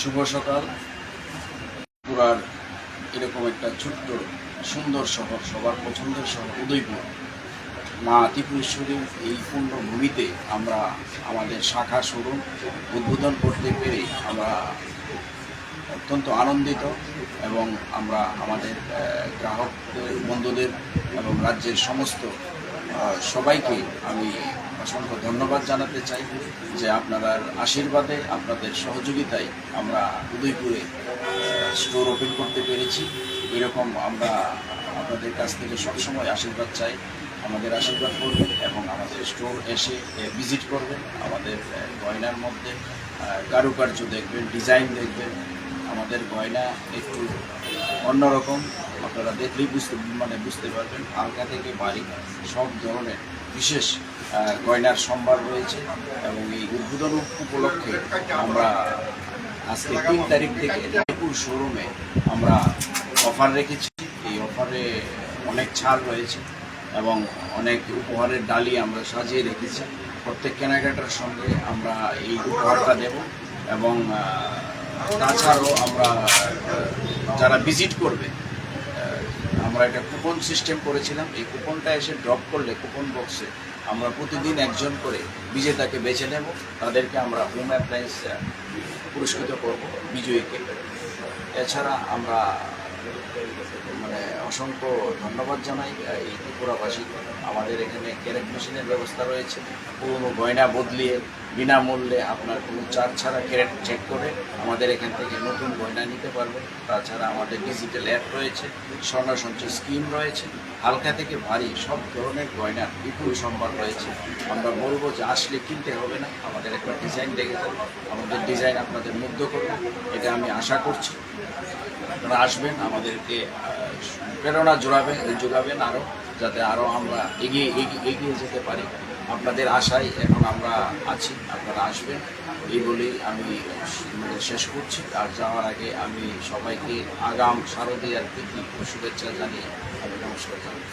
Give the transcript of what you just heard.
শুভ সকাল। পুরার এরকম একটা ছোট্ট সুন্দর শহর, সবার পছন্দের শহর উদয়পুর, মা ত্রিপুরেশ্বরীর এই পূর্ণভূমিতে আমরা আমাদের শাখা শোরুম উদ্বোধন করতে পেরে আমরা অত্যন্ত আনন্দিত এবং আমরা আমাদের গ্রাহকদের, বন্ধুদের এবং রাজ্যের সমস্ত সবাইকে আমি অসংখ্য ধন্যবাদ জানাতে চাই যে আপনাদের আশীর্বাদে, আপনাদের সহযোগিতায় আমরা উদয়পুরে স্টোর ওপেন করতে পেরেছি। এরকম আমরা আপনাদের কাছ থেকে সবসময় আশীর্বাদ চাই। আমাদের আশীর্বাদ করবেন এবং আমাদের স্টোর এসে ভিজিট করবেন। আমাদের গয়নার মধ্যে কারুকার্য দেখবেন, ডিজাইন দেখবেন। আমাদের গয়না একটু অন্যরকম, আপনারা দেখলেই বুঝতে পারবেন। হালকা থেকে ভারী সব ধরনের বিশেষ গয়নার সম্ভার রয়েছে এবং এই উদ্বোধন উপলক্ষে আমরা আজকে 3 তারিখ থেকে জয়পুর শোরুমে আমরা অফার রেখেছি। এই অফারে অনেক ছাড় রয়েছে এবং অনেক উপহারের ডালি আমরা সাজিয়ে রেখেছি। প্রত্যেক কেনাকাটার সঙ্গে আমরা এই উপহারটা দেব এবং তাছাড়াও আমরা যারা ভিজিট করবে আমরা একটা কুপন সিস্টেম করেছিলাম। এই কুপনটা এসে ড্রপ করলে কুপন বক্সে আমরা প্রতিদিন একজন করে বিজেতাকে বেছে নেব, তাদেরকে আমরা হোম অ্যাপ্লায়েন্স পুরস্কৃত করব বিজয়ীকে। এছাড়া আমরা অসংখ্য ধন্যবাদ জানাই এই ত্রিপুরাবাসীকে। আমাদের এখানে ক্যারেট মেশিনের ব্যবস্থা রয়েছে। পুরনো গয়না বদলিয়ে বিনামূল্যে আপনার কোনো চার্জ ছাড়া ক্যারেট চেক করে আমাদের এখান থেকে নতুন গয়না নিতে পারবেন। তাছাড়া আমাদের ডিজিটাল অ্যাপ রয়েছে, স্বর্ণ সঞ্চয় স্কিম রয়েছে। হালকা থেকে ভারী সব ধরনের গয়নার বিপুল সম্ভার রয়েছে। আমরা বলবো যে আসলে কিনতে হবে না, আমাদের একটা ডিজাইন দেখে যাবে, আমাদের ডিজাইন আপনাদের মুগ্ধ করবে, এটা আমি আশা করছি। আপনারা আসবেন, আমাদেরকে প্রেরণা যোগাবেন আরও, যাতে আরও আমরা এগিয়ে যেতে পারি। আপনাদের আশায় এখন আমরা আছি, আপনারা আসবেন এই বলেই আমি শেষ করছি। আর যাওয়ার আগে আমি সবাইকে আগাম শারদীয়ার প্রীতি ও শুভেচ্ছা জানিয়ে আমি নমস্কার জানাই।